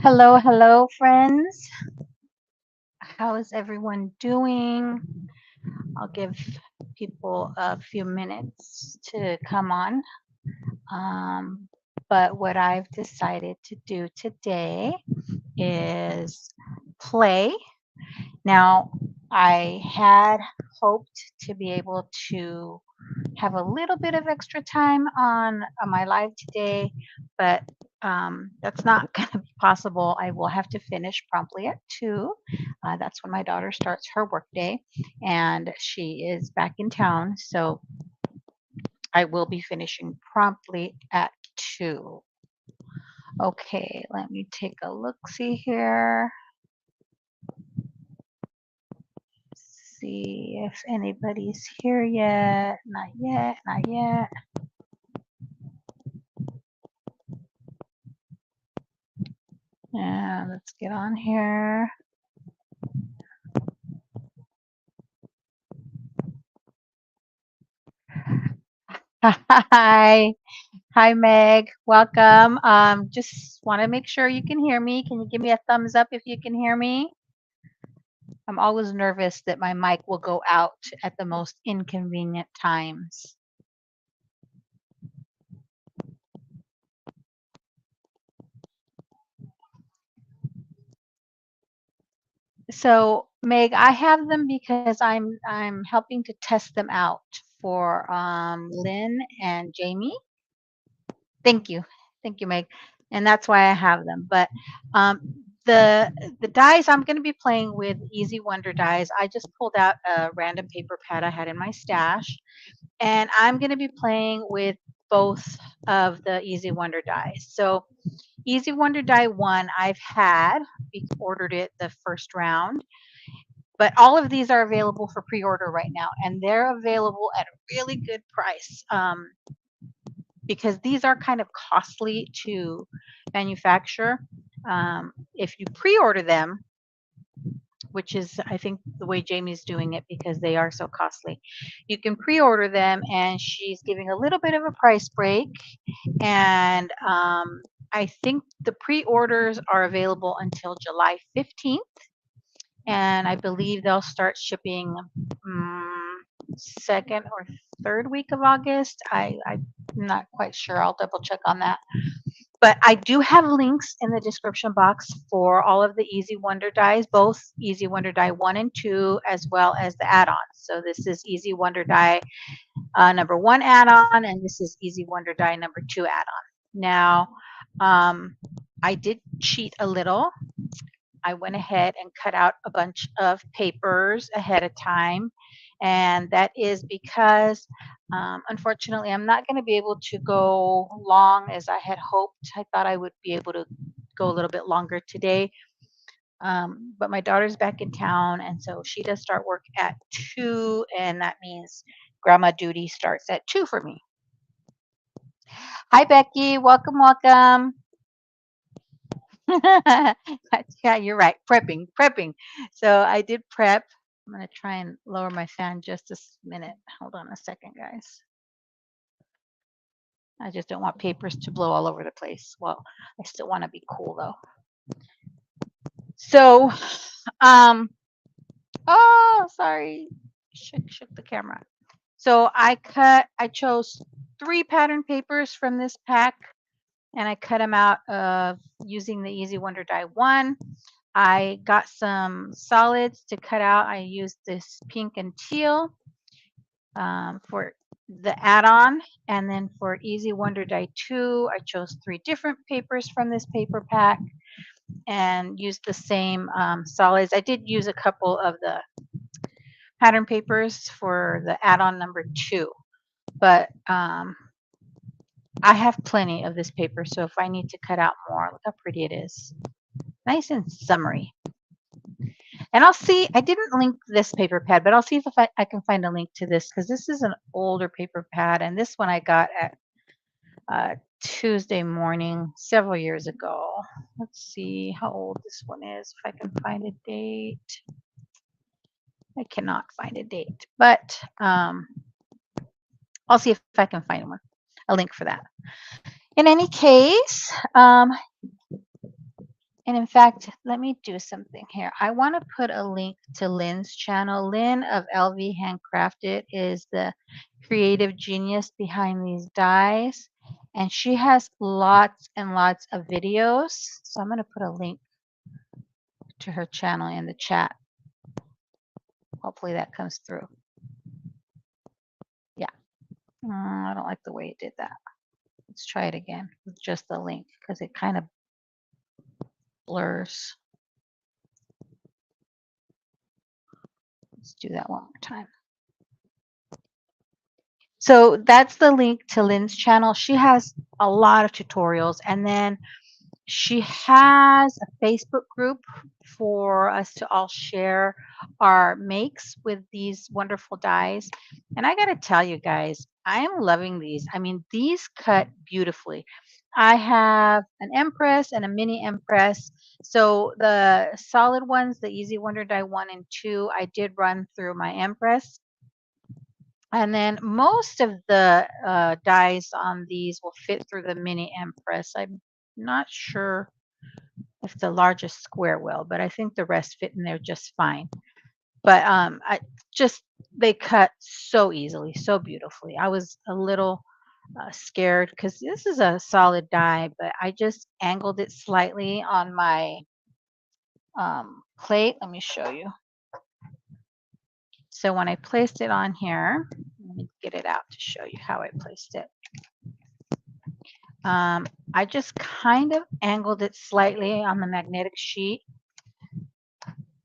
Hello, hello, friends. How is everyone doing? I'll give people a few minutes to come on. Um, but what I've decided to do today is play. Now, I had hoped to be able to have a little bit of extra time on my live today, but that's not going to be possible. I will have to finish promptly at 2. That's when my daughter starts her workday, and she is back in town. So I will be finishing promptly at 2. Okay, let me take a look. See here. See if anybody's here yet. Not yet. Not yet. Yeah, let's get on here. Hi. Hi, Meg. Welcome. Just want to make sure you can hear me. Can you give me a thumbs up if you can hear me? I'm always nervous that my mic will go out at the most inconvenient times. So, Meg, I have them because I'm helping to test them out for Lynn and Jamie. Thank you, Meg, and that's why I have them. But um, the dies I'm going to be playing with Easy Wonder dies. I just pulled out a random paper pad I had in my stash, and I'm going to be playing with both of the Easy Wonder dies. So Easy Wonder die 1 I've had. We ordered it the first round, but all of these are available for pre-order right now, and they're available at a really good price. Because these are kind of costly to manufacture. If you pre-order them, which is I think the way Jamie's doing it because they are so costly, you can pre-order them, and she's giving a little bit of a price break. And I think the pre-orders are available until July 15th, and I believe they'll start shipping second or third week of August. I'm not quite sure. I'll double check on that. But I do have links in the description box for all of the Easy Wonder dies, both Easy Wonder die 1 and 2, as well as the add-ons. So this is Easy Wonder die number 1 add-on, and this is Easy Wonder die number 2 add-on. Now, I did cheat a little. I went ahead and cut out a bunch of papers ahead of time. And that is because, unfortunately, I'm not going to be able to go long as I had hoped. I thought I would be able to go a little bit longer today. But my daughter's back in town, and so she does start work at 2, and that means grandma duty starts at 2 for me. Hi, Becky. Welcome, welcome. Yeah, you're right. Prepping. So I did prep. I'm going to try and lower my fan just a minute. Hold on a second, guys. I just don't want papers to blow all over the place. Well, I still want to be cool though. So, oh, sorry. Shook the camera. So I chose 3 pattern papers from this pack, and I cut them out of using the Easy Wonder die 1. I got some solids to cut out. I used this pink and teal for the add-on. And then for Easy Wonder die 2, I chose 3 different papers from this paper pack and used the same solids. I did use a couple of the pattern papers for the add-on number 2, but I have plenty of this paper, so if I need to cut out more, look how pretty it is. Nice and summery. And I'll see, I didn't link this paper pad, but I'll see if I can find a link to this, because this is an older paper pad, and this one I got at Tuesday morning several years ago. Let's see how old this one is, if I can find a date. I cannot find a date, but I'll see if I can find a link for that. In any case, And in fact, let me do something here. I want to put a link to Lynn's channel. Lynn of LV Handcrafted is the creative genius behind these dies. And she has lots and lots of videos. So I'm going to put a link to her channel in the chat. Hopefully that comes through. Yeah. I don't like the way it did that. Let's try it again with just the link because it kind of blurs. Let's do that one more time. So that's the link to Lynn's channel. She has a lot of tutorials, and then she has a Facebook group for us to all share our makes with these wonderful dies. And I got to tell you guys, I am loving these. I mean, these cut beautifully. I have an Empress and a mini Empress. So the solid ones, the Easy Wonder Die 1 and 2, I did run through my Empress. And then most of the dies on these will fit through the mini Empress. I'm not sure if the largest square will, but I think the rest fit in there just fine. But I just, they cut so easily, so beautifully. I was a little scared because this is a solid die, but I just angled it slightly on my plate. Let me show you. So when I placed it on here, let me get it out to show you how I placed it. I just kind of angled it slightly on the magnetic sheet.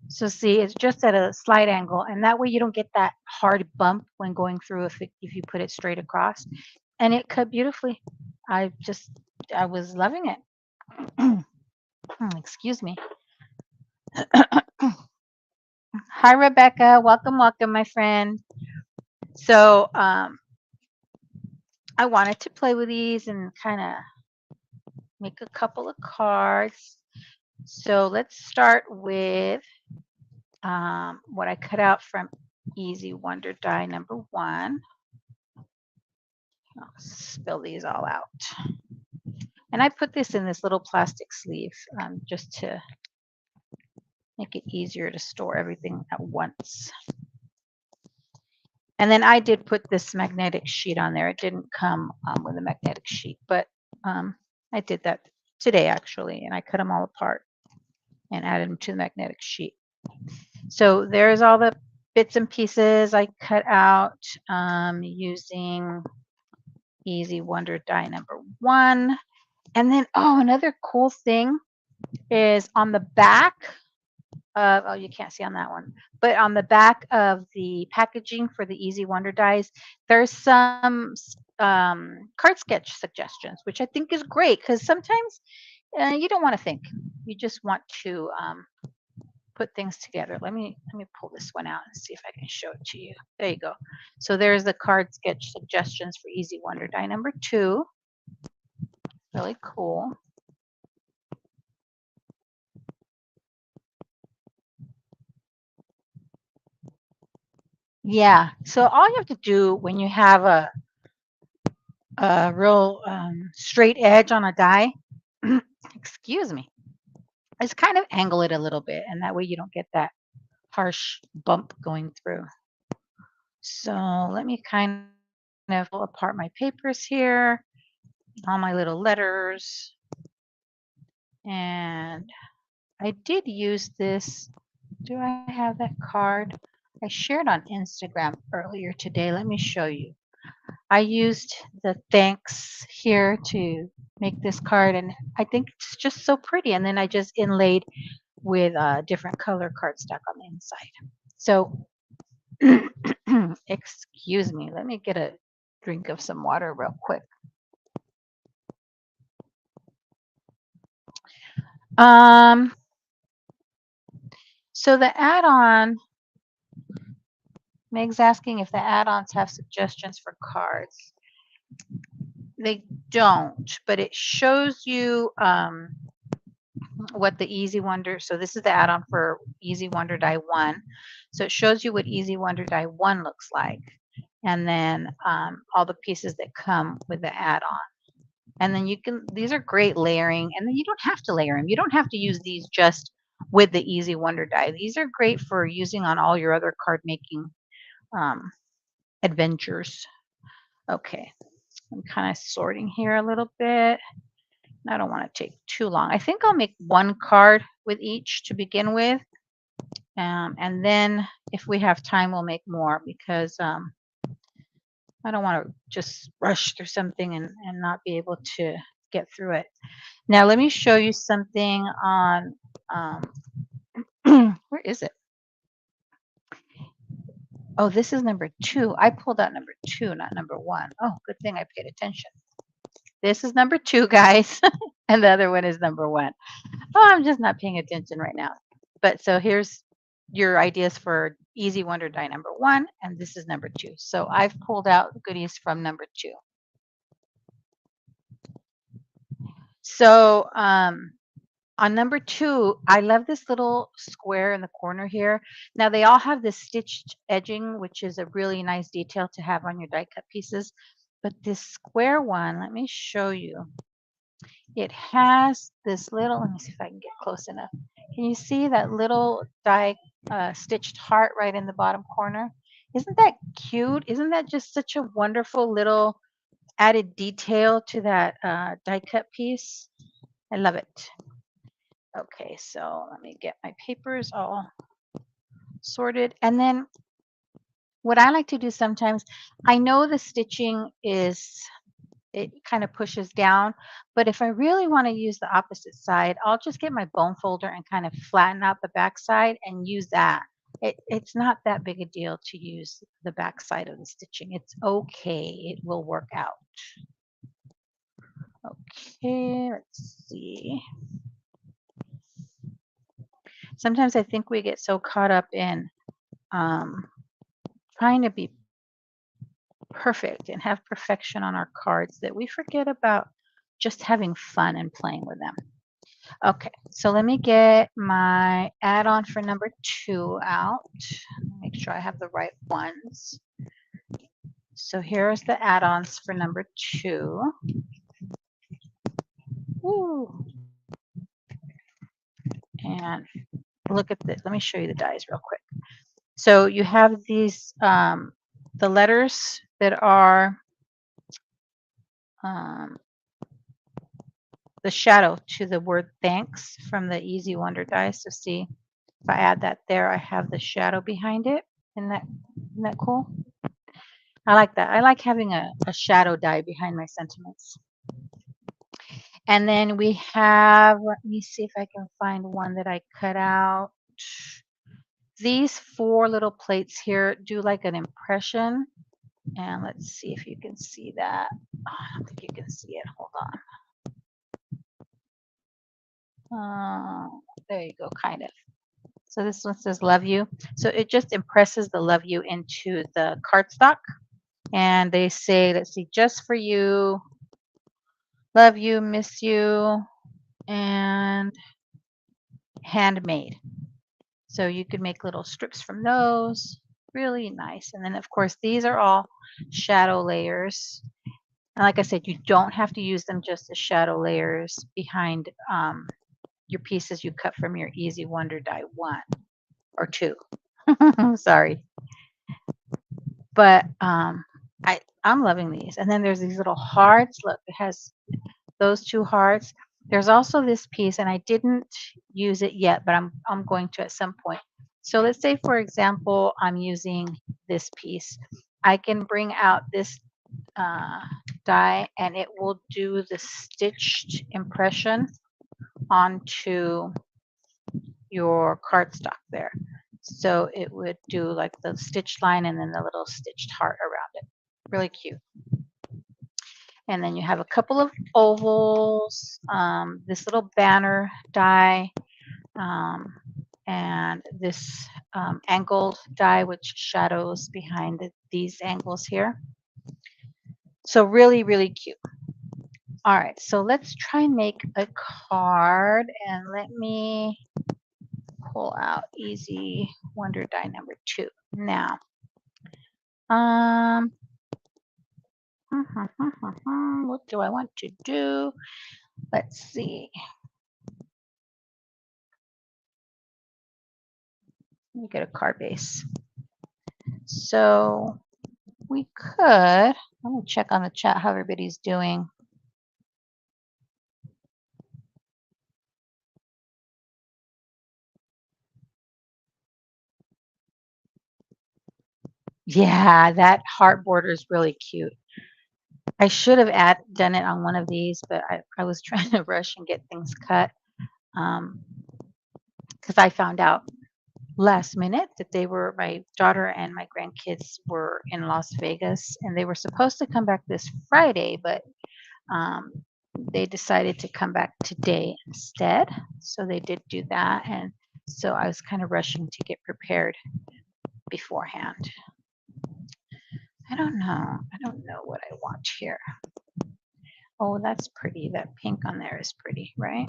So see, it's just at a slight angle, and that way you don't get that hard bump when going through if you put it straight across. And it cut beautifully. I was loving it. Excuse me. Hi, Rebecca. Welcome, welcome, my friend. So I wanted to play with these and kind of make a couple of cards. So let's start with what I cut out from Easy Wonder Die number 1. I'll spill these all out. And I put this in this little plastic sleeve just to make it easier to store everything at once. And then I did put this magnetic sheet on there. It didn't come with a magnetic sheet, but I did that today actually, and I cut them all apart and added them to the magnetic sheet. So there's all the bits and pieces I cut out using Easy Wonder Die number 1. And then, oh, another cool thing is on the back of, oh, you can't see on that one, but on the back of the packaging for the Easy Wonder dies, there's some card sketch suggestions, which I think is great because sometimes you don't want to think. You just want to put things together. Let me pull this one out and see if I can show it to you. There you go. So there's the card sketch suggestions for Easy Wonder die number 2. Really cool. Yeah. So all you have to do when you have a real straight edge on a die, excuse me, is kind of angle it a little bit, and that way you don't get that harsh bump going through. So let me kind of pull apart my papers here, all my little letters. And I did use this. Do I have that card? I shared on Instagram earlier today. Let me show you. I used the thanks here to make this card, and I think it's just so pretty. And then I just inlaid with different color cardstock on the inside. So, excuse me, let me get a drink of some water real quick. So the add-on, Meg's asking if the add-ons have suggestions for cards. They don't, but it shows you what the Easy Wonder, so this is the add-on for Easy Wonder Die 1. So it shows you what Easy Wonder Die 1 looks like. And then all the pieces that come with the add-on. And then you can, these are great layering, and then you don't have to layer them. You don't have to use these just with the Easy Wonder die. These are great for using on all your other card making um, adventures. Okay, I'm kind of sorting here a little bit. I don't want to take too long. I think I'll make one card with each to begin with. And then if we have time, we'll make more because I don't want to just rush through something and not be able to get through it. Now, let me show you something on, where is it? Oh, this is number 2. I pulled out number 2, not number 1. Oh, good thing I paid attention. This is number 2, guys, and the other one is number 1. Oh, I'm just not paying attention right now. But so here's your ideas for Easy Wonder die number 1, and this is number 2. So I've pulled out goodies from number 2. So on number 2, I love this little square in the corner here. Now they all have this stitched edging, which is a really nice detail to have on your die cut pieces. But this square one, let me show you. It has this little, let me see if I can get close enough. Can you see that little die stitched heart right in the bottom corner? Isn't that cute? Isn't that just such a wonderful little added detail to that die cut piece? I love it. Okay, so let me get my papers all sorted. And then what I like to do sometimes, I know the stitching is, it kind of pushes down, but if I really want to use the opposite side, I'll just get my bone folder and kind of flatten out the back side and use that. It's not that big a deal to use the back side of the stitching. It's okay. It will work out. Okay, let's see. Sometimes I think we get so caught up in trying to be perfect and have perfection on our cards that we forget about just having fun and playing with them. Okay, so let me get my add-on for number 2 out. Make sure I have the right ones. So here's the add-ons for number 2. Woo. And look at this. Let me show you the dies real quick. So you have these, the letters that are the shadow to the word thanks from the Easy Wonder die. So see, if I add that there, I have the shadow behind it. Isn't that cool? I like that. I like having a shadow die behind my sentiments. And then we have, let me see if I can find one that I cut out. These 4 little plates here do like an impression. And let's see if you can see that. Oh, I don't think you can see it. Hold on. There you go, kind of. So this one says love you. So it just impresses the love you into the cardstock. And they say, let's see, just for you, love you, miss you, and handmade. So you could make little strips from those. Really nice. And then, of course, these are all shadow layers. And like I said, you don't have to use them just as shadow layers behind your pieces you cut from your Easy Wonder die 1 or 2. Sorry. But I'm loving these. And then there's these little hearts. Look, it has those 2 hearts. There's also this piece, and I didn't use it yet, but I'm going to at some point. So let's say, for example, I'm using this piece. I can bring out this die, and it will do the stitched impression onto your cardstock there. So it would do like the stitched line and then the little stitched heart around it. Really cute. And then you have a couple of ovals, this little banner die, and this angled die, which shadows behind these angles here. So really, really cute. All right, so let's try and make a card, and let me pull out Easy Wonder die number 2. Now, What do I want to do? Let's see. Let me get a card base. So we could, let me check on the chat how everybody's doing. Yeah, that heart border is really cute. I should have done it on one of these, but I was trying to rush and get things cut because I found out last minute that my daughter and my grandkids were in Las Vegas and they were supposed to come back this Friday, but um, they decided to come back today instead. So they did do that. And so I was kind of rushing to get prepared beforehand. I don't know. I don't know what I want here. Oh, that's pretty. That pink on there is pretty, right?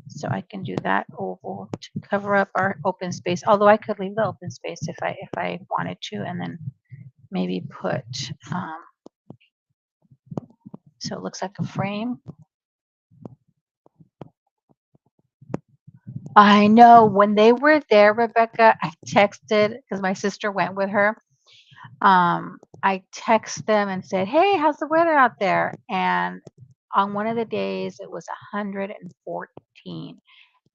So I can do that oval to cover up our open space. Although I could leave the open space if I wanted to, and then maybe put so it looks like a frame. I know when they were there, Rebecca, I texted because my sister went with her. I text them and said, "Hey, how's the weather out there?" And on one of the days, it was 114.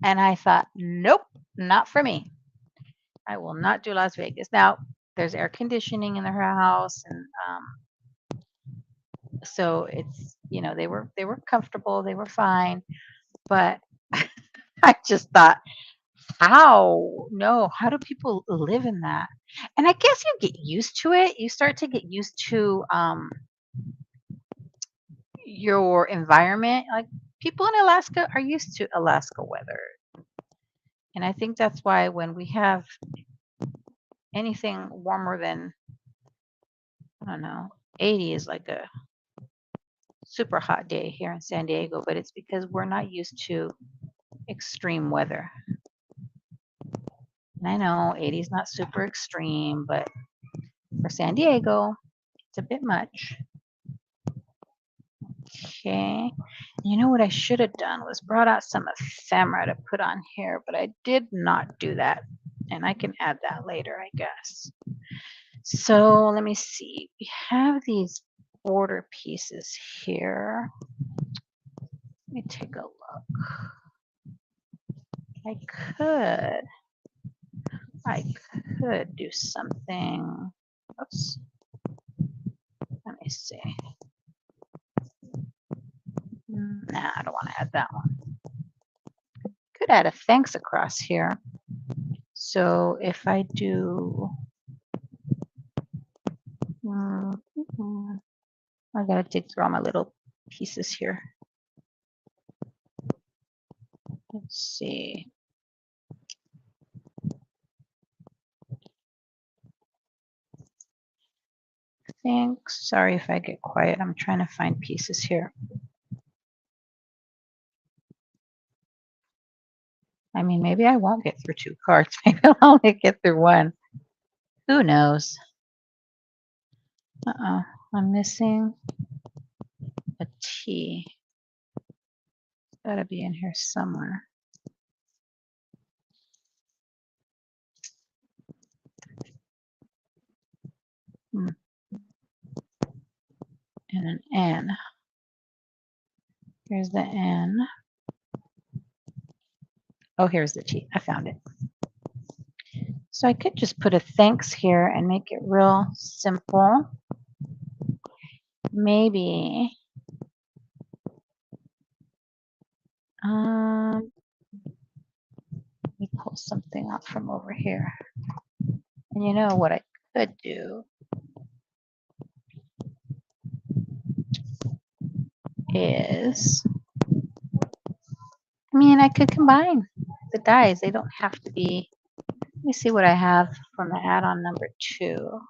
And I thought, nope, not for me. I will not do Las Vegas. Now, there's air conditioning in her house, and so it's they were comfortable, they were fine, but I just thought, how do people live in that? And I guess you get used to it. You start to get used to your environment. Like people in Alaska are used to Alaska weather. And I think that's why when we have anything warmer than, I don't know, 80 is like a super hot day here in San Diego, but it's because we're not used to extreme weather. And I know 80 is not super extreme, but for San Diego, it's a bit much. Okay. You know what I should have done was brought out some ephemera to put on here, but I did not do that. And I can add that later, I guess. So let me see. We have these border pieces here. Let me take a look. I could do something. Oops. Let me see. Nah, I don't want to add that one. Could add a thanks across here. So if I do, I gotta dig through all my little pieces here. Let's see. Thanks. Sorry if I get quiet. I'm trying to find pieces here. I mean, maybe I won't get through 2 cards. Maybe I'll only get through 1. Who knows? I'm missing a T. It's gotta be in here somewhere. And an N. Here's the N. Oh, here's the T. I found it. So I could just put a thanks here and make it real simple. Maybe. Let me pull something out from over here. And you know what I could do is, I mean, I could combine the dies. They don't have to be. Let me see what I have from the add-on number 2.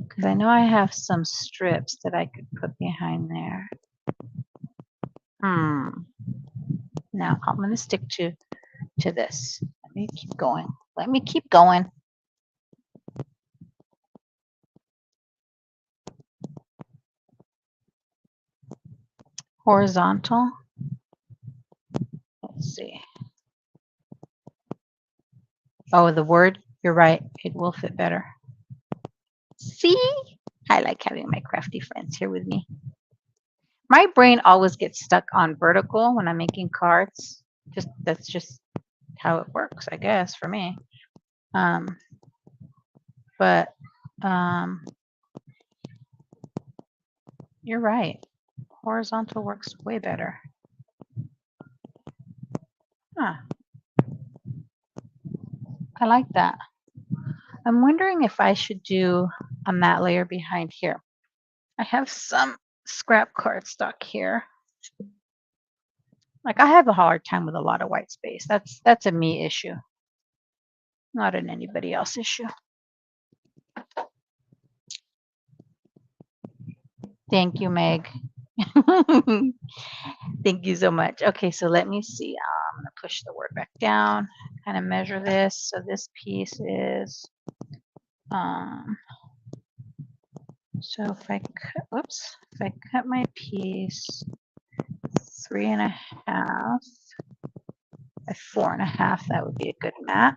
Because I know I have some strips that I could put behind there. Now I'm going to stick to this. Let me keep going. Let me keep going. Horizontal. Let's see. Oh, the word. You're right. It will fit better. See? I like having my crafty friends here with me. My brain always gets stuck on vertical when I'm making cards. That's just how it works, I guess, for me. But you're right. Horizontal works way better. Huh. I like that. I'm wondering if I should do a matte layer behind here. I have some scrap cardstock here. Like I have a hard time with a lot of white space. That's a me issue, not an anybody else issue. Thank you, Meg. Thank you so much. Okay, so let me see. I'm gonna push the word back down, kind of measure this. So this piece is, so if I cut, whoops, if I cut my piece 3.5 by 4.5, that would be a good mat.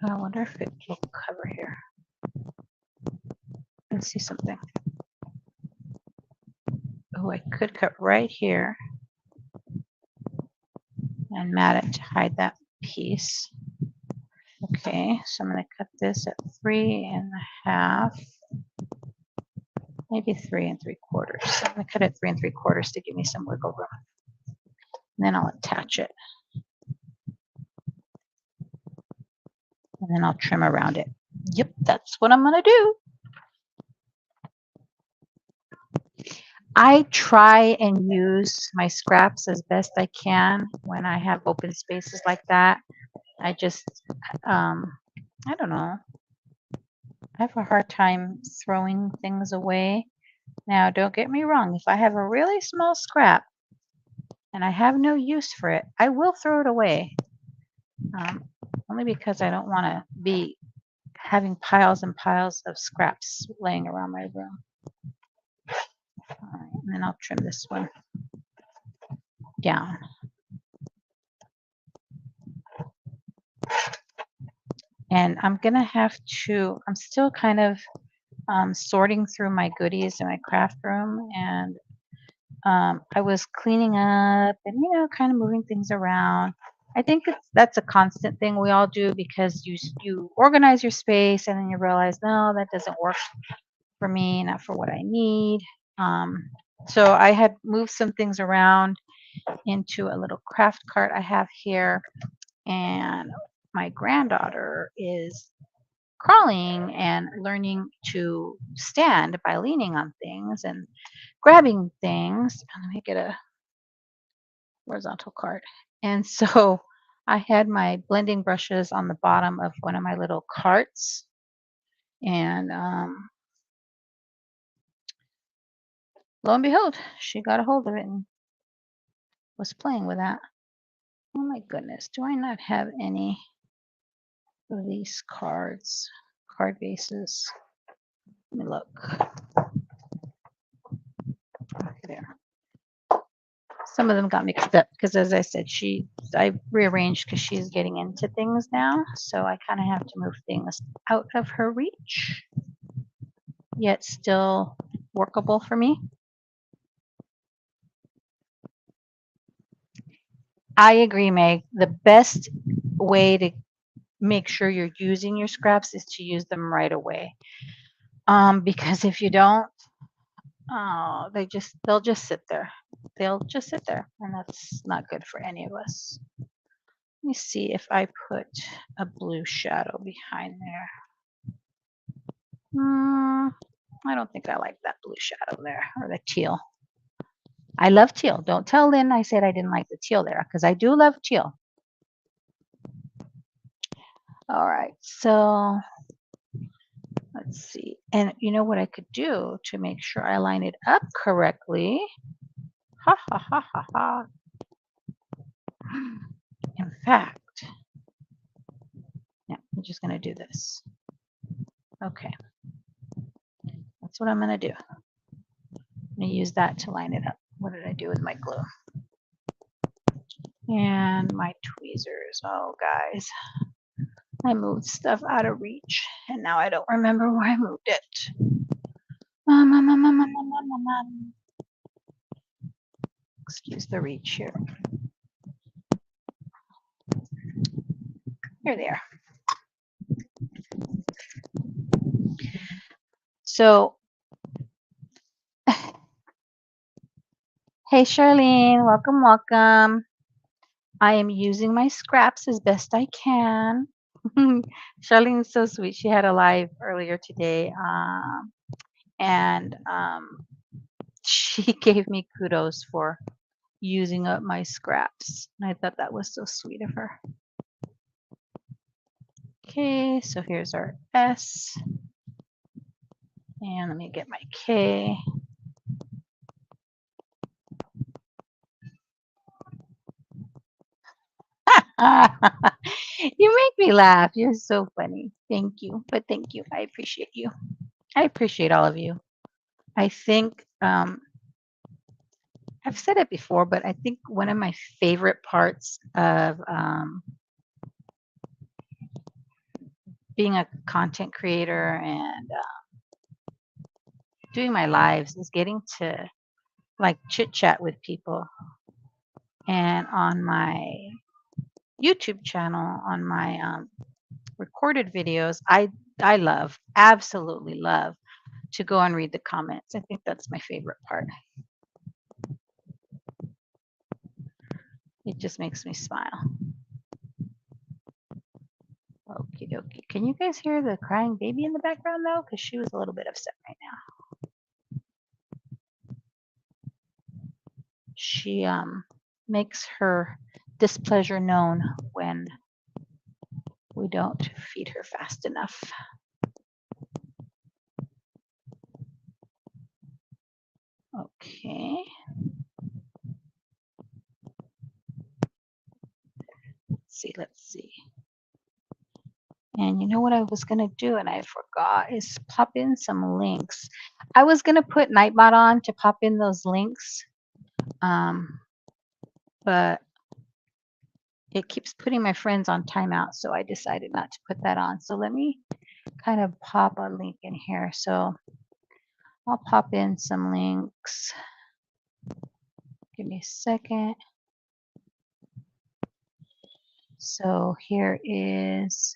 I wonder if it will cover here. Let's see something. Oh, I could cut right here and mat it to hide that piece. Okay, so I'm going to cut this at 3.5, maybe 3 3/4. So I'm going to cut it 3 3/4 to give me some wiggle room. And then I'll attach it. And then I'll trim around it. Yep, that's what I'm going to do. I try and use my scraps as best I can when I have open spaces like that. I just, I don't know. I have a hard time throwing things away. Now, don't get me wrong. If I have a really small scrap and I have no use for it, I will throw it away. Only because I don't want to be having piles and piles of scraps laying around my room. All right, and then I'll trim this one down. And I'm going to have to, I'm still kind of sorting through my goodies in my craft room. And I was cleaning up and, you know, kind of moving things around. I think that's a constant thing we all do because you organize your space and then you realize, no, that doesn't work for me, not for what I need. So I had moved some things around into a little craft cart I have here. And my granddaughter is crawling and learning to stand by leaning on things and grabbing things. Let me get a horizontal card. And so I had my blending brushes on the bottom of one of my little carts. And lo and behold, she got a hold of it and was playing with that. Oh my goodness, do I not have any of these cards, card bases? Let me look. Okay, there. Some of them got mixed up because, as I said, I rearranged because she's getting into things now. So I kind of have to move things out of her reach, yet still workable for me. I agree, Meg. The best way to make sure you're using your scraps is to use them right away. Because if you don't, oh, they'll just sit there. They'll just sit there, and that's not good for any of us. Let me see if I put a blue shadow behind there. I don't think I like that blue shadow there, or the teal. I love teal. Don't tell Lynn I said I didn't like the teal there, because I do love teal. All right, so let's see. And you know what I could do to make sure I line it up correctly? Ha ha ha ha ha. In fact, yeah, I'm just going to do this. Okay. That's what I'm going to do. I'm gonna use that to line it up. What did I do with my glue? And my tweezers. Oh, guys, I moved stuff out of reach, and now I don't remember where I moved it. Excuse the reach here. Here they are. So, hey, Charlene, welcome, welcome. I am using my scraps as best I can. Charlene is so sweet. She had a live earlier today, and she gave me kudos for using up my scraps. And I thought that was so sweet of her. Okay, so here's our S. And let me get my K. You make me laugh. You're so funny. Thank you. But thank you. I appreciate you. I appreciate all of you. I think I've said it before, but I think one of my favorite parts of being a content creator and doing my lives is getting to like chit chat with people. And on my YouTube channel, on my recorded videos, I love, absolutely love to go and read the comments. I think that's my favorite part. It just makes me smile. Okie dokie. Can you guys hear the crying baby in the background though? Because she was a little bit upset right now. She makes her displeasure known when we don't feed her fast enough. Okay. Let's see. And you know what I was going to do and I forgot is pop in some links. I was going to put Nightbot on to pop in those links. But it keeps putting my friends on timeout, so I decided not to put that on. So let me kind of pop a link in here. So I'll pop in some links. Give me a second. So here is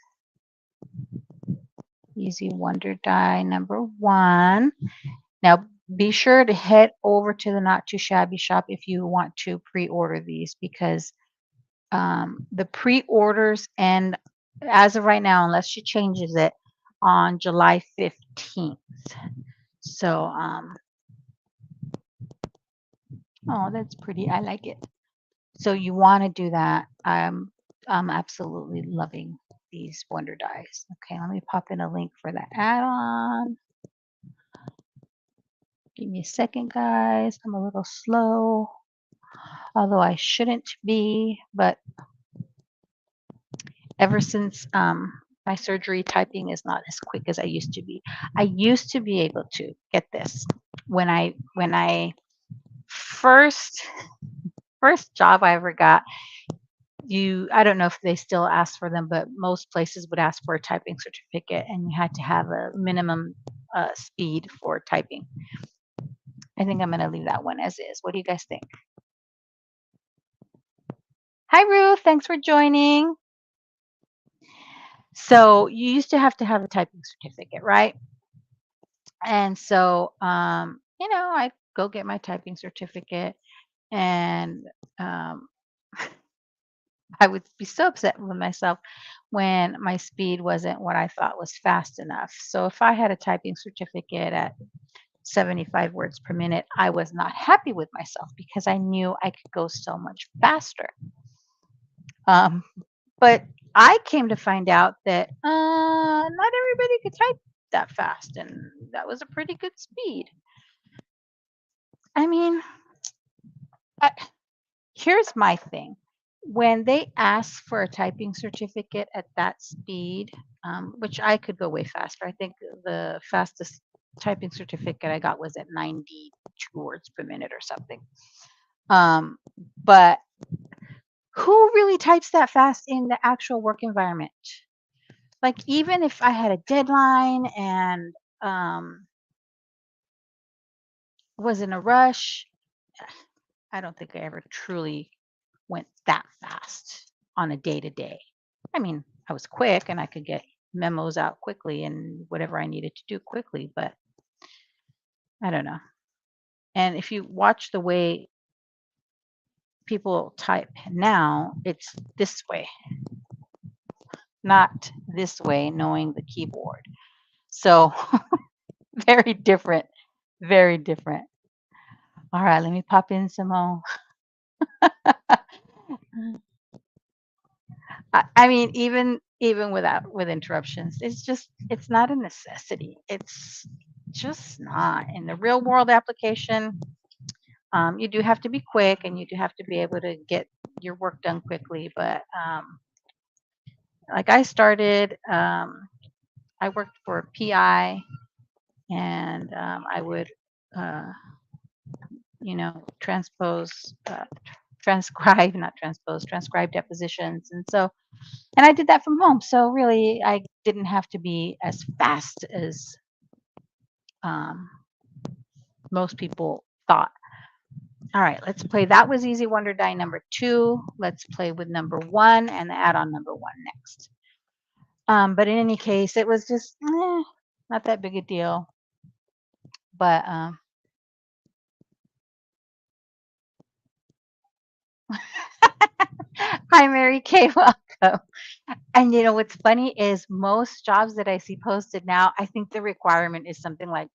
Easy Wonder Die number 1. Now be sure to head over to the Not Too Shabby shop if you want to pre-order these, because the pre-orders end as of right now, unless she changes it, on July 15th. So oh, that's pretty. I like it. So you want to do that. I'm absolutely loving these Wonder Dies. Okay, let me pop in a link for the add-on. Give me a second, guys. I'm a little slow, although I shouldn't be, but ever since my surgery, typing is not as quick as I used to be. I used to be able to get this when I first job I ever got. I don't know if they still ask for them, but most places would ask for a typing certificate, and you had to have a minimum speed for typing. I think I'm going to leave that one as is. What do you guys think? Hi, Ruth. Thanks for joining. So you used to have a typing certificate, right? And so, I go get my typing certificate, and I would be so upset with myself when my speed wasn't what I thought was fast enough. So if I had a typing certificate at 75 words per minute, I was not happy with myself because I knew I could go so much faster. But I came to find out that not everybody could type that fast, and that was a pretty good speed. I mean, here's my thing. When they ask for a typing certificate at that speed, which I could go way faster, I think the fastest typing certificate I got was at 92 words per minute or something. But who really types that fast in the actual work environment? Like, even if I had a deadline and was in a rush, I don't think I ever truly went that fast on a day to day. I mean, I was quick and I could get memos out quickly and whatever I needed to do quickly, but I don't know. And if you watch the way people type now, it's this way, not this way, knowing the keyboard. So very different, very different. All right, let me pop in some more. I mean, even with interruptions, it's not a necessity. It's just not in the real world application. You do have to be quick and you do have to be able to get your work done quickly. But like I started, I worked for PI, and I would, uh, transcribe, not transpose, transcribe depositions, and I did that from home. So really, I didn't have to be as fast as um, most people thought. All right, let's play. That was Easy Wonder Die number 2. Let's play with number 1 and the add-on number 1 next. But in any case, it was just not that big a deal. But hi, Mary Kay, welcome. And what's funny is most jobs that I see posted now, I think the requirement is something like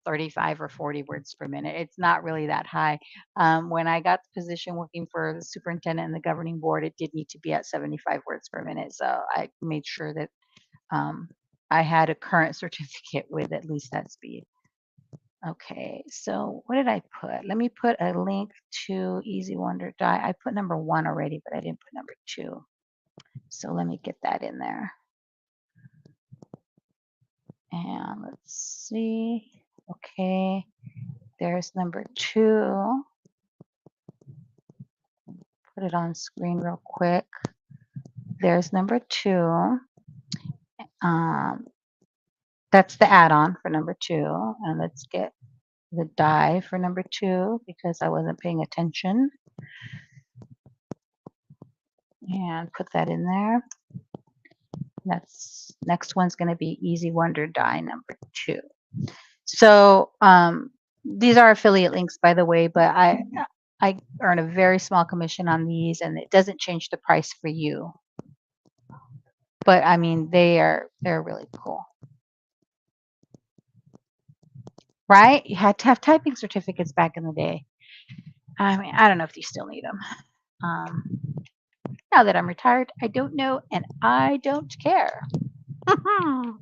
35 or 40 words per minute. It's not really that high. When I got the position working for the superintendent and the governing board, it did need to be at 75 words per minute. So I made sure that I had a current certificate with at least that speed. Okay, so what did I put? Let me put a link to Easy Wonder Die. I put number 1 already, but I didn't put number 2. So let me get that in there. And let's see. Okay, there's number 2. Put it on screen real quick. There's number 2. That's the add-on for number 2. And let's get the die for number 2 because I wasn't paying attention. And put that in there. Next one's going to be Easy Wonder Die number 2. So these are affiliate links, by the way, but I earn a very small commission on these, and it doesn't change the price for you. But I mean, they're really cool, right? You had to have typing certificates back in the day. I mean, I don't know if you still need them. Now that I'm retired, I don't know, and I don't care. All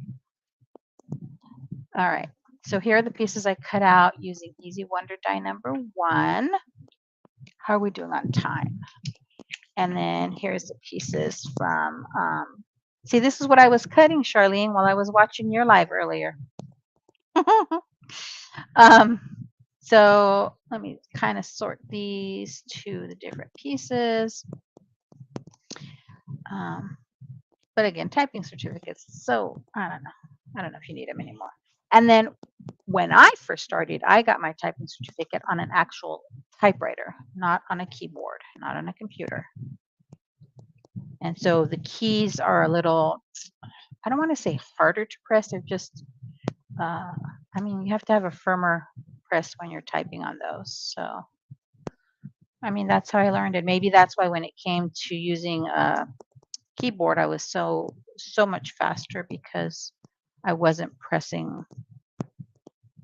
right. So here are the pieces I cut out using Easy Wonder Die number 1. How are we doing on time? And then here's the pieces from, see, this is what I was cutting, Charlene, while I was watching your live earlier. So let me kind of sort these to the different pieces. But again, typing certificates, so I don't know. I don't know if you need them anymore. And then when I first started, I got my typing certificate on an actual typewriter, not on a keyboard, not on a computer. And so the keys are a little, I don't want to say harder to press. They're just, I mean, you have to have a firmer press when you're typing on those. So, I mean, that's how I learned it. Maybe that's why when it came to using a keyboard, I was so much faster because I wasn't pressing.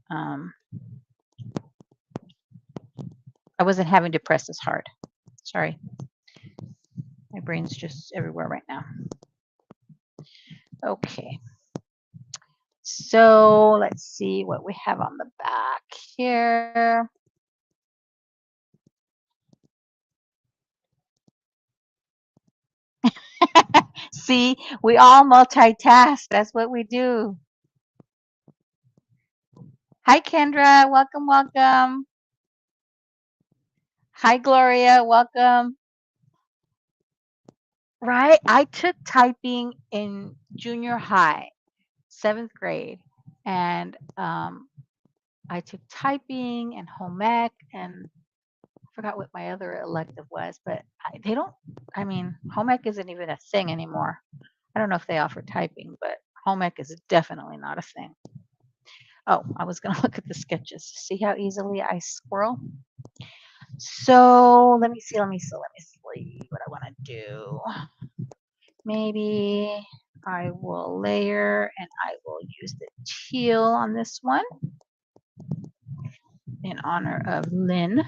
I wasn't having to press as hard. Sorry. My brain's just everywhere right now. Okay. So let's see what we have on the back here. See, we all multitask. That's what we do. Hi, Kendra. Welcome, welcome. Hi, Gloria. Welcome. Right? I took typing in junior high, 7th grade, and I took typing and home ec, and I forgot what my other elective was, but they don't. I mean, home ec isn't even a thing anymore. I don't know if they offer typing, but home ec is definitely not a thing. Oh, I was going to look at the sketches. See how easily I squirrel? So let me see what I want to do. Maybe I will layer and I will use the teal on this one in honor of Lynn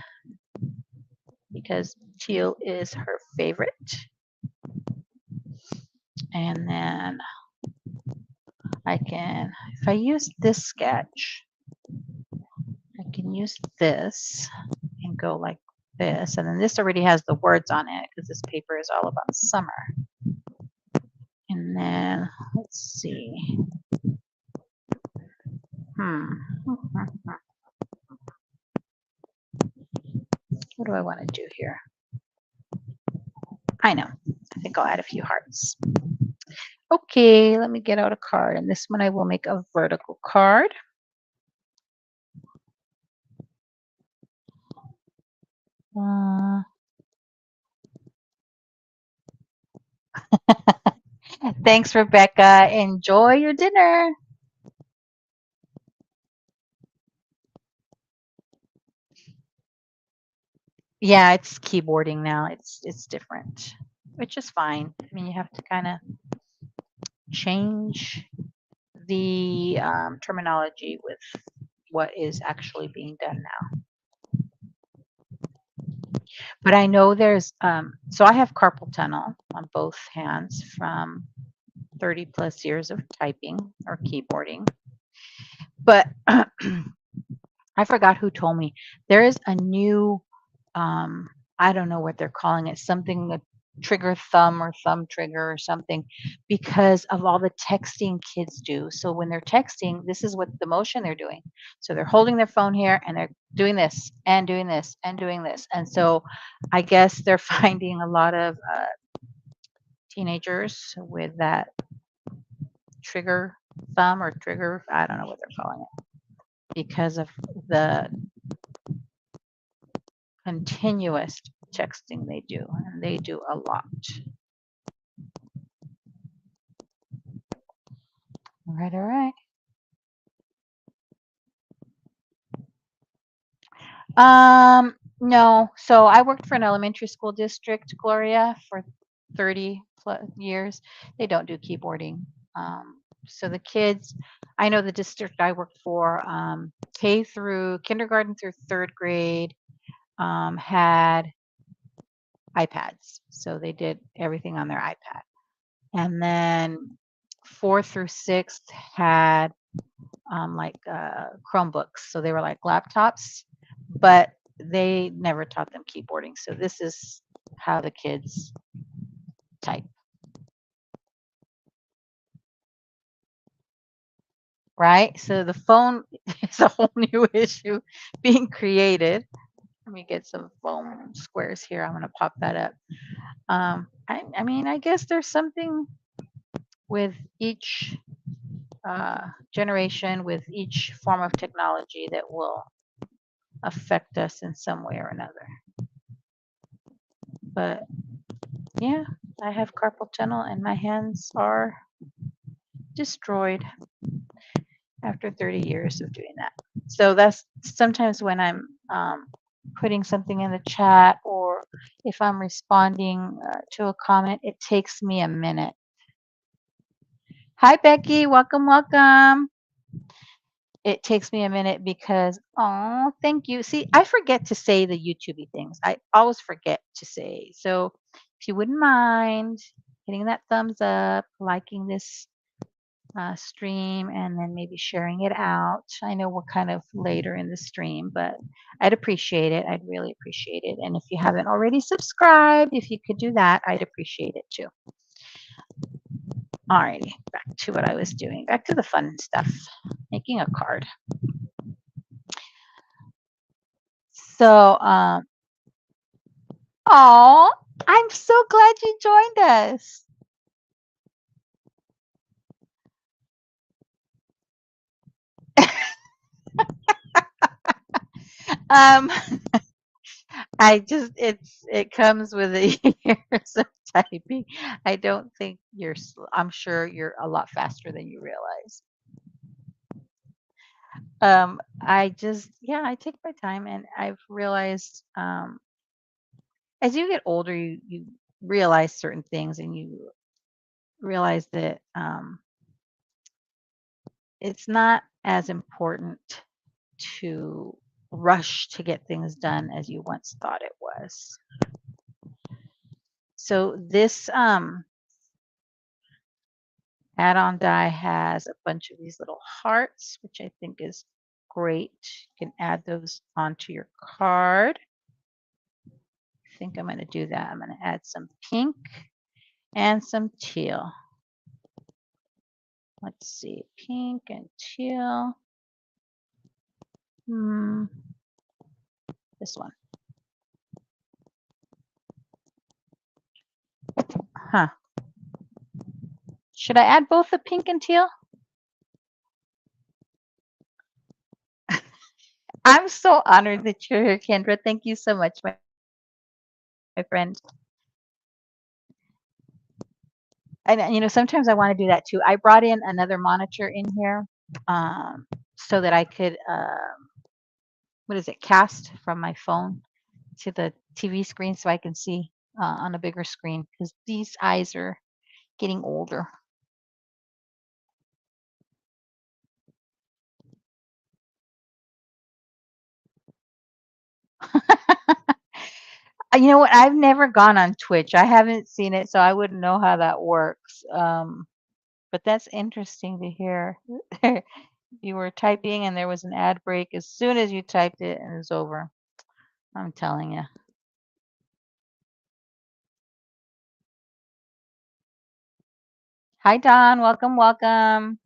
because teal is her favorite. And then I can, if I use this sketch, I can use this and go like this. And then this already has the words on it because this paper is all about summer. And then let's see. What do I want to do here? I know. I think I'll add a few hearts. Okay, let me get out a card. And this one I will make a vertical card. Thanks, Rebecca. Enjoy your dinner. Yeah, it's keyboarding now. It's different, which is fine. I mean, you have to kind of change the terminology with what is actually being done now. But I know there's so I have carpal tunnel on both hands from 30 plus years of typing or keyboarding. But I forgot who told me there is a new I don't know what they're calling it, something that trigger thumb or thumb trigger or something because of all the texting kids do. So when they're texting, this is what the motion they're doing. So they're holding their phone here and they're doing this and doing this and doing this. And so I guess they're finding a lot of teenagers with that trigger thumb or trigger, I don't know what they're calling it, because of the continuous texting they do, and they do a lot. All right, all right. No. So I worked for an elementary school district, Gloria, for 30 plus years. They don't do keyboarding. So the kids, I know the district I worked for, K through kindergarten through 3rd grade, had iPads. So they did everything on their iPad. And then 4th through 6th had Chromebooks. So they were like laptops, but they never taught them keyboarding. So this is how the kids type. Right? So the phone is a whole new issue being created. Let me get some foam squares here. I'm going to pop that up. I mean, I guess there's something with each generation, with each form of technology that will affect us in some way or another. But yeah, I have carpal tunnel and my hands are destroyed after 30 years of doing that. So that's sometimes when I'm putting something in the chat or if I'm responding to a comment, it takes me a minute. Hi, Becky. Welcome, welcome. It takes me a minute because, oh, thank you. See, I forget to say the YouTubey things. I always forget to say. So if you wouldn't mind hitting that thumbs up, liking this stream, and then maybe sharing it out. I know we're kind of later in the stream, but I'd appreciate it. I'd really appreciate it. And if you haven't already subscribed, if you could do that, I'd appreciate it too. Alrighty, back to what I was doing. Back to the fun stuff. Making a card. So, oh, I'm so glad you joined us. Um, it comes with the years of typing. I don't think I'm sure you're a lot faster than you realize. I take my time, and I've realized, as you get older, you realize certain things, and you realize that, it's not as important to rush to get things done as you once thought it was. So this add-on die has a bunch of these little hearts, which I think is great. You can add those onto your card. I think I'm going to do that. I'm going to add some pink and some teal. Let's see, pink and teal. This one. Huh. Should I add both the pink and teal? I'm so honored that you're here, Kendra. Thank you so much, my friend. And sometimes I want to do that too. I brought in another monitor in here, so that I could, what is it, cast from my phone to the TV screen so I can see, on a bigger screen, because these eyes are getting older. You know what? I've never gone on Twitch. I haven't seen it, so I wouldn't know how that works. But that's interesting to hear. You were typing and there was an ad break as soon as you typed it, and it was over. I'm telling you. Hi, Don. Welcome, welcome.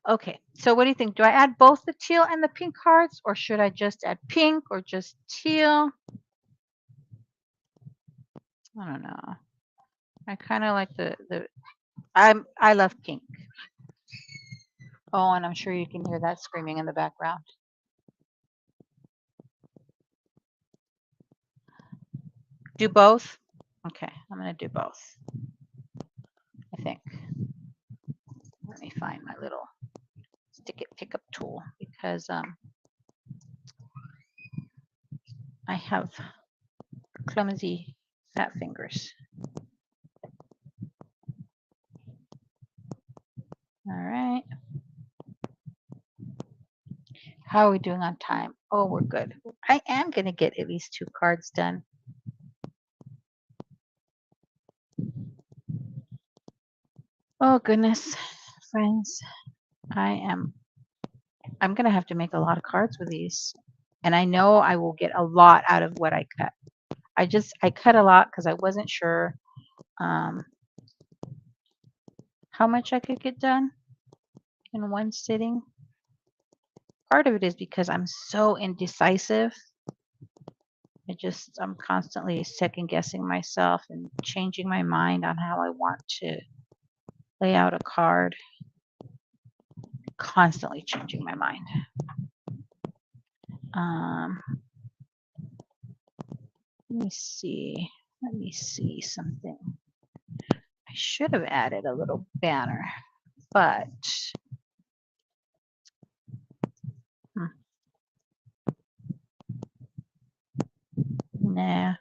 Okay, so what do you think? Do I add both the teal and the pink cards, or should I just add pink or just teal? I don't know. I kind of like I love pink. Oh, and I'm sure you can hear that screaming in the background. Do both? Okay, I'm going to do both, I think. Let me find my little stick it pickup tool, because I have clumsy fat fingers. All right. How are we doing on time? Oh, we're good. I am going to get at least 2 cards done. Oh, goodness, friends. I'm going to have to make a lot of cards with these. And I know I will get a lot out of what I cut. I cut a lot because I wasn't sure, how much I could get done in one sitting. Part of it is because I'm so indecisive. I'm constantly second guessing myself and changing my mind on how I want to lay out a card. Constantly changing my mind. Let me see something. I should have added a little banner, but nah.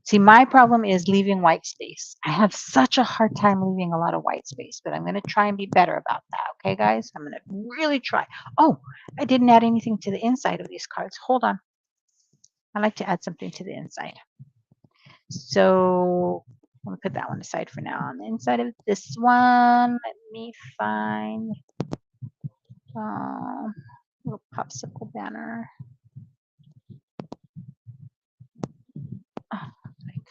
See, my problem is leaving white space. I have such a hard time leaving a lot of white space, but I'm going to try and be better about that. Okay, guys? I'm going to really try. Oh, I didn't add anything to the inside of these cards. Hold on. I like to add something to the inside. So I'm going to put that one aside for now. On the inside of this one, let me find a little popsicle banner. Oh, I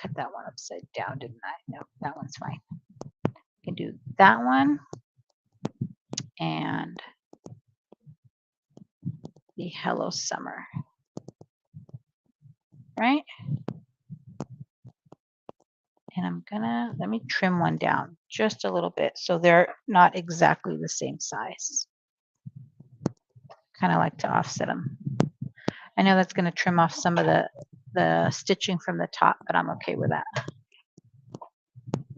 cut that one upside down, didn't I? No, that one's fine. I can do that one. and the Hello Summer, right? And I'm gonna, let me trim one down just a little bit so they're not exactly the same size. Kind of like to offset them. I know that's gonna trim off some of the stitching from the top, but I'm okay with that.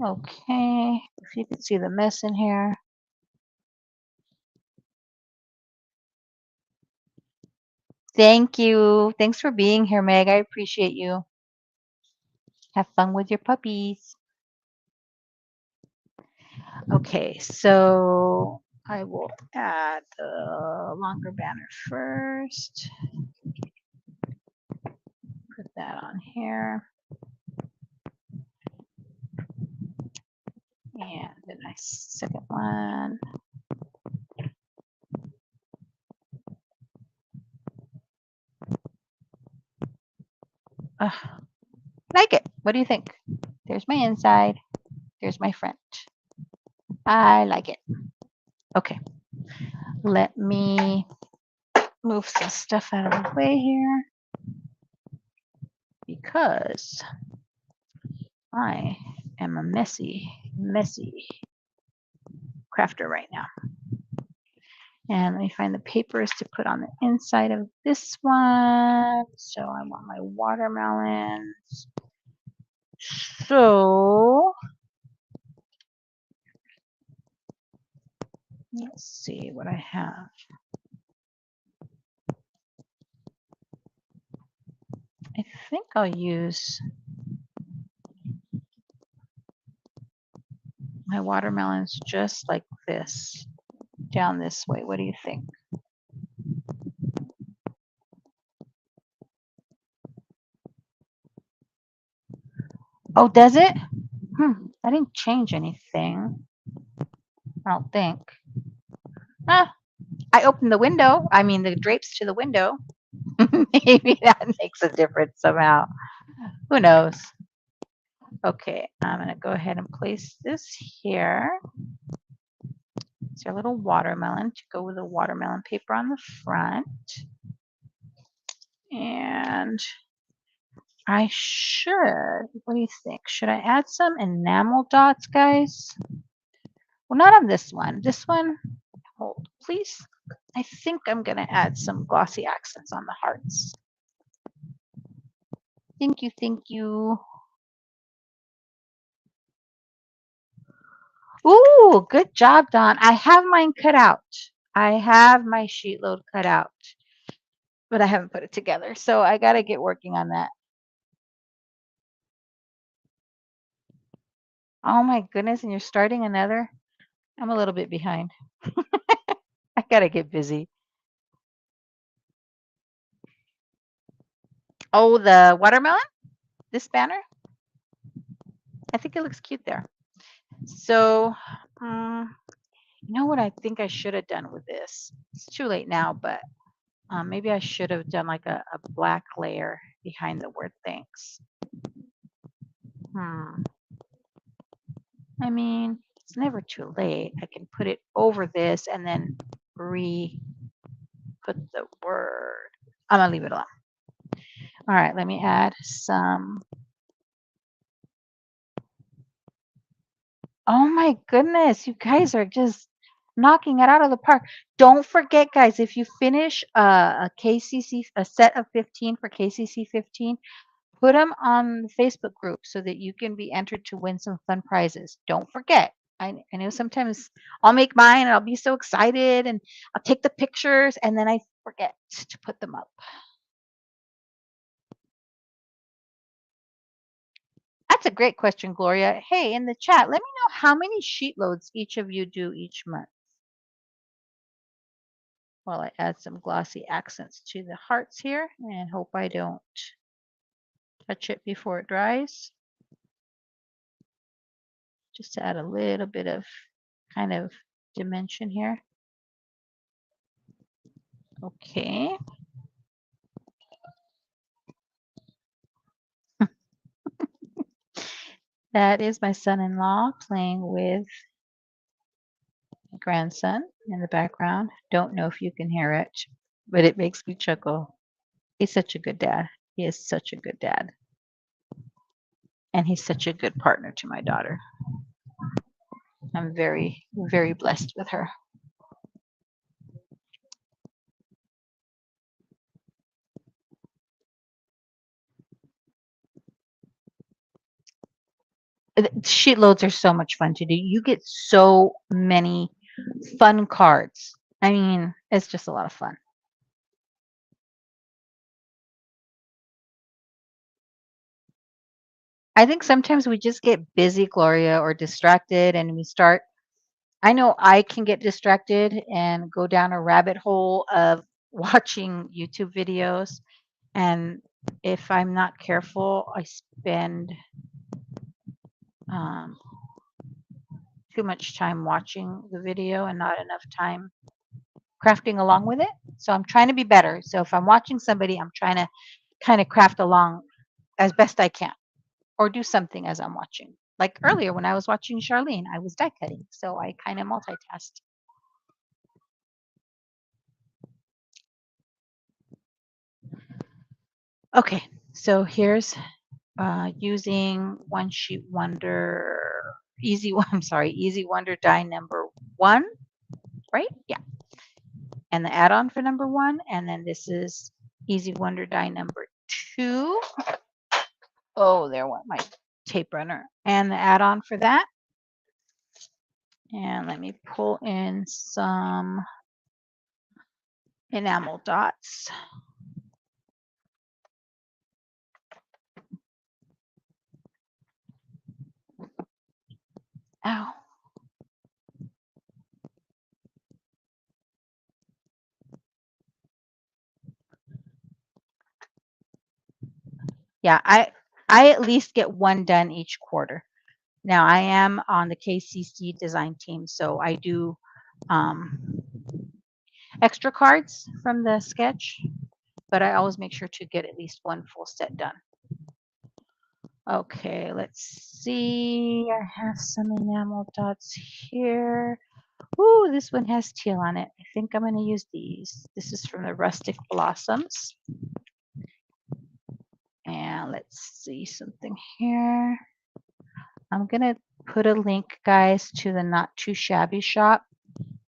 Okay, if you can see the mess in here. Thank you. Thanks for being here, Meg. I appreciate you. Have fun with your puppies. Okay, so I will add the longer banner first. Put that on here. And the nice second one. Like it. What do you think? There's my inside. There's my front. I like it. Okay. Let me move some stuff out of the way here because I am a messy crafter right now. And let me find the papers to put on the inside of this one. So I want my watermelons. So let's see what I have. I think I'll use my watermelons just like this, down this way. What do you think? Oh, does it? I didn't change anything. I don't think. Ah, I opened the window. I mean, the drapes to the window. Maybe that makes a difference somehow. Who knows? Okay, I'm going to go ahead and place this here. It's our little watermelon to go with the watermelon paper on the front. And I should, what do you think? Should I add some enamel dots, guys? Well, not on this one. This one, hold, please. I think I'm going to add some glossy accents on the hearts. Thank you, thank you. Ooh, good job, Dawn. I have mine cut out. I have my sheet load cut out, but I haven't put it together. So I got to get working on that. Oh my goodness, and you're starting another? I'm a little bit behind. I got to get busy. Oh, the watermelon? This banner? I think it looks cute there. So, you know what I think I should have done with this? It's too late now, but maybe I should have done like a black layer behind the word thanks. I mean, it's never too late. I can put it over this and then put the word. I'm going to leave it alone. All right, let me add some. Oh my goodness, you guys are just knocking it out of the park. Don't forget, guys, if you finish a KCC, a set of 15 for KCC 15, put them on the Facebook group so that you can be entered to win some fun prizes. Don't forget. I know sometimes I'll make mine and I'll be so excited and I'll take the pictures and then I forget to put them up. That's a great question, Gloria. Hey, in the chat, let me know how many sheet loads each of you do each month. While I add some glossy accents to the hearts here and hope I don't touch it before it dries. Just to add a little bit of kind of dimension here. Okay. That is my son-in-law playing with my grandson. in the background. Don't know if you can hear it, but it makes me chuckle. He's such a good dad. He is such a good dad. And he's such a good partner to my daughter. I'm very, very blessed with her. Sheet loads are so much fun to do. You get so many fun cards. I mean, it's just a lot of fun. I think sometimes we just get busy, Gloria, or distracted, and we start. I know I can get distracted and go down a rabbit hole of watching YouTube videos. And if I'm not careful, I spend um, too much time watching the video and not enough time crafting along with it. So I'm trying to be better. So if I'm watching somebody, I'm trying to kind of craft along as best I can or do something as I'm watching. Like earlier when I was watching Charlene, I was die cutting. So I kind of multitasked. Okay, so here's using one sheet wonder, easy one, I'm sorry, easy wonder die number 1, right? Yeah. And the add-on for number 1. And then this is easy wonder die number 2. Oh, there went my tape runner. And the add-on for that. And let me pull in some enamel dots. Ow. Yeah, I at least get one done each quarter. Now I am on the KCC design team, so I do um, extra cards from the sketch, but I always make sure to get at least one full set done. Okay, let's see. I have some enamel dots here. Ooh, this one has teal on it. I think I'm going to use these. This is from the Rustic Blossoms. And let's see something here. I'm going to put a link, guys, to the Not Too Shabby shop,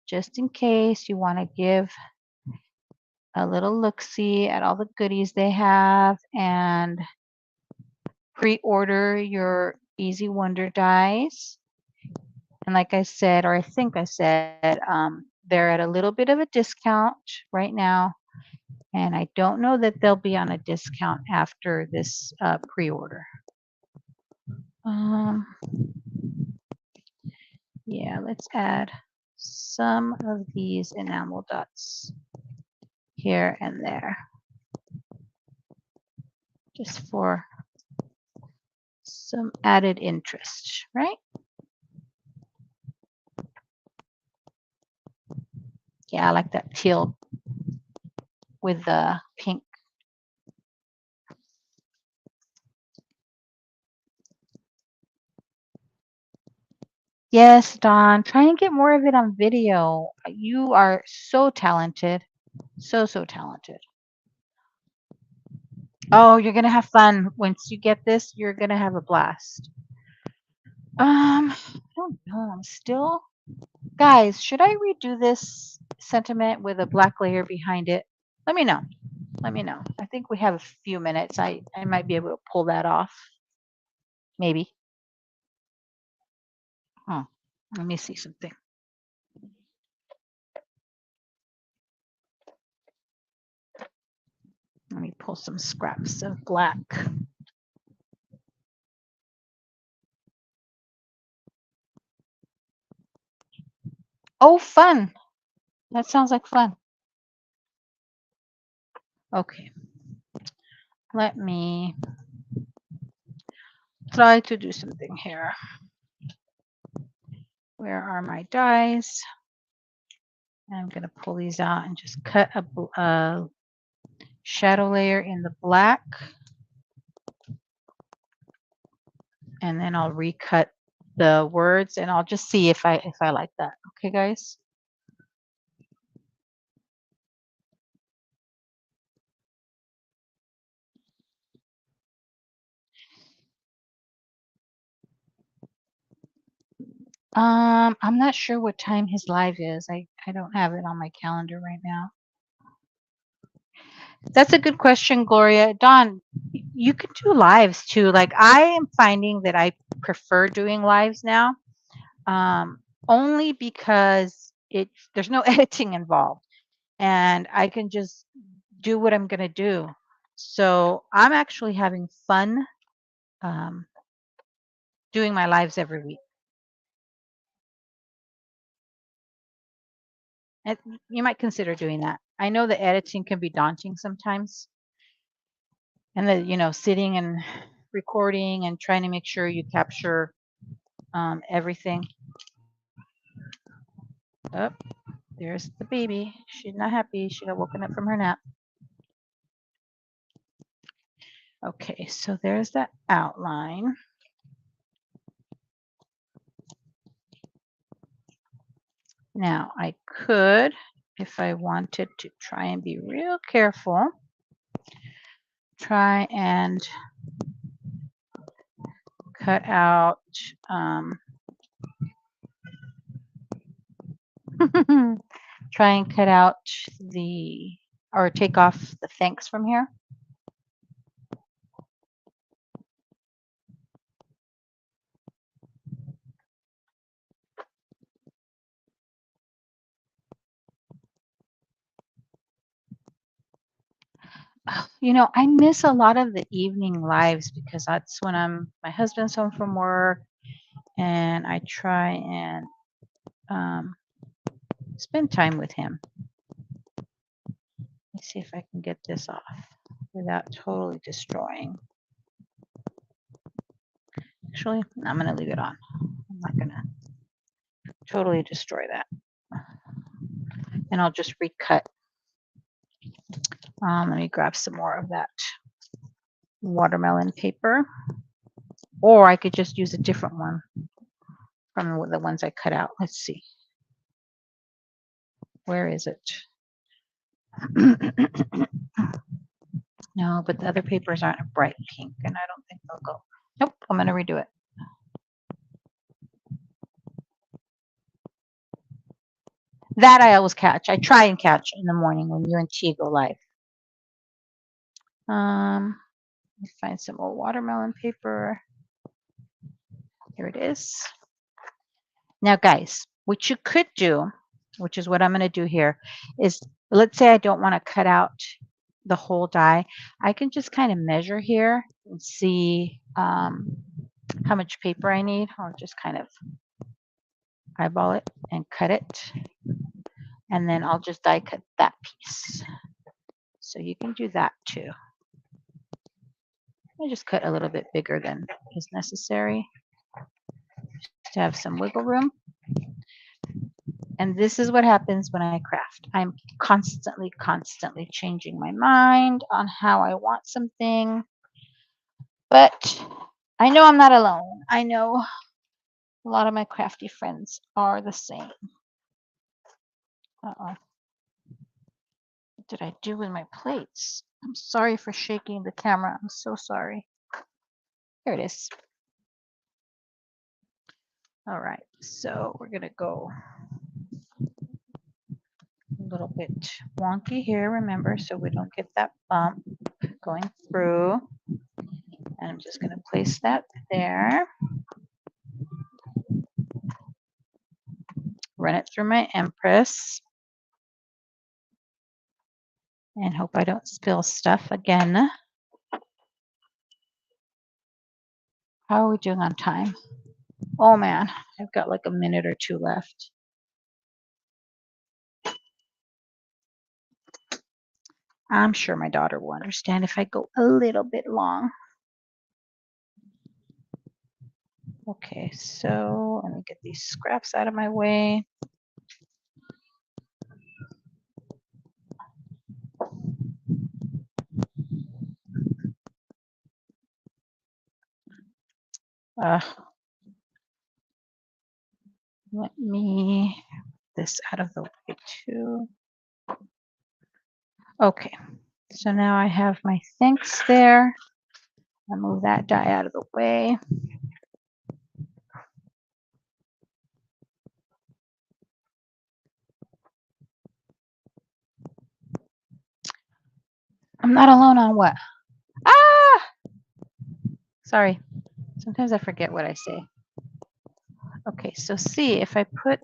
just in case you want to give a little look-see at all the goodies they have and pre-order your Easy Wonder dies. And like I said, or I think I said, they're at a little bit of a discount right now. And I don't know that they'll be on a discount after this pre-order. Yeah, let's add some of these enamel dots here and there, just for some added interest, right? Yeah, I like that teal with the pink. Yes, Don, try and get more of it on video. You are so talented. So, so talented. Oh, you're going to have fun. Once you get this, you're going to have a blast. I don't know. I'm still. Guys, should I redo this sentiment with a black layer behind it? Let me know. Let me know. I think we have a few minutes. I might be able to pull that off. Maybe. Hmm. Let me see something. Let me pull some scraps of black. Oh, fun. That sounds like fun. Okay. Let me try to do something here. Where are my dies? I'm going to pull these out and just cut a shadow layer in the black. And then I'll recut the words and I'll just see if I like that. Okay, guys? I'm not sure what time his live is. I don't have it on my calendar right now. That's a good question, Gloria. Don, you could do lives too. Like I am finding that I prefer doing lives now, only because there's no editing involved, and I can just do what I'm gonna do. So I'm actually having fun um, doing my lives every week. And you might consider doing that. I know the editing can be daunting sometimes, and sitting and recording and trying to make sure you capture everything. Oh, there's the baby. She's not happy. She got woken up from her nap. Okay, so there's that outline. Now I could, if I wanted to try and be real careful, try and cut out try and cut out the or take off the thanks from here. I miss a lot of the evening lives because that's when my husband's home from work, and I try and um, spend time with him. Let's see if I can get this off without totally destroying. Actually, I'm going to leave it on. I'm not going to totally destroy that. And I'll just recut. Let me grab some more of that watermelon paper. Or I could just use a different one from the ones I cut out. Let's see. Where is it? No, but the other papers aren't a bright pink, and I don't think they'll go. Nope, I'm going to redo it. That I always catch. I try and catch in the morning when you and T go live. Let me find some more watermelon paper. Here it is. Now, guys, what you could do, which is what I'm going to do here, is let's say I don't want to cut out the whole die. I can just kind of measure here and see how much paper I need. I'll just kind of eyeball it and cut it. And then I'll just die cut that piece. So you can do that too. I just cut a little bit bigger than is necessary to have some wiggle room. And this is what happens when I craft. I'm constantly changing my mind on how I want something. But I know I'm not alone. I know a lot of my crafty friends are the same. Uh-oh. What did I do with my plates? I'm sorry for shaking the camera. I'm so sorry. Here it is. All right, so we're going to go a little bit wonky here, remember, so we don't get that bump going through. And I'm just going to place that there. Run it through my Empress. And hope I don't spill stuff again. How are we doing on time? Oh man, I've got like a minute or two left. I'm sure my daughter will understand if I go a little bit long. Okay, so let me get these scraps out of my way. Let me get this out of the way too. Okay, so now I have my thanks there. I'll move that die out of the way. I'm not alone on what? Ah! Sorry. Sometimes I forget what I say. Okay, so see if I put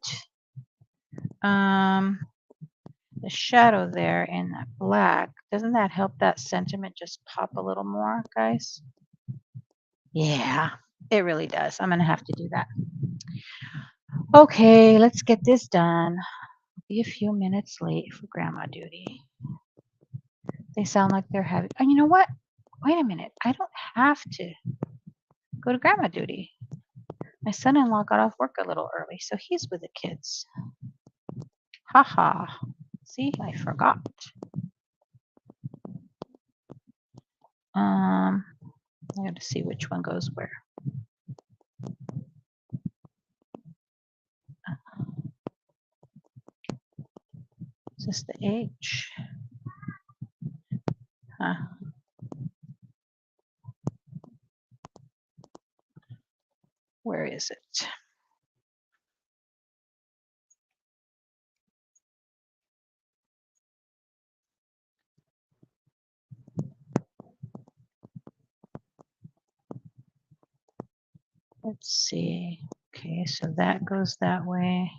the shadow there in that black, doesn't that help that sentiment just pop a little more, guys? Yeah, it really does. I'm going to have to do that. Okay, let's get this done. Be a few minutes late for grandma duty. They sound like they're having, and you know what? Wait a minute. I don't have to go to grandma duty. My son-in-law got off work a little early, so he's with the kids. Haha. See, I forgot. I got to see which one goes where. Is this the H? Huh. Where is it? Let's see. Okay, so that goes that way.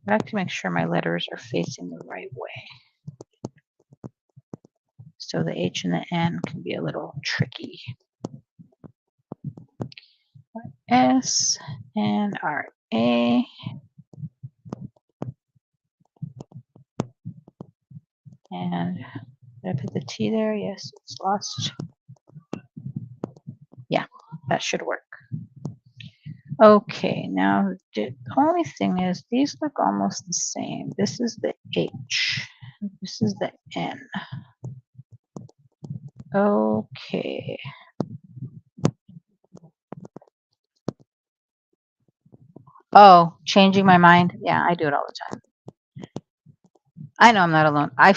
I have to make sure my letters are facing the right way. So the H and the N can be a little tricky. S and R A. And did I put the T there? Yes, it's lost. Yeah, that should work. Okay, now the only thing is these look almost the same. This is the H. This is the N. Okay. Oh, changing my mind. Yeah, I do it all the time. I know I'm not alone. I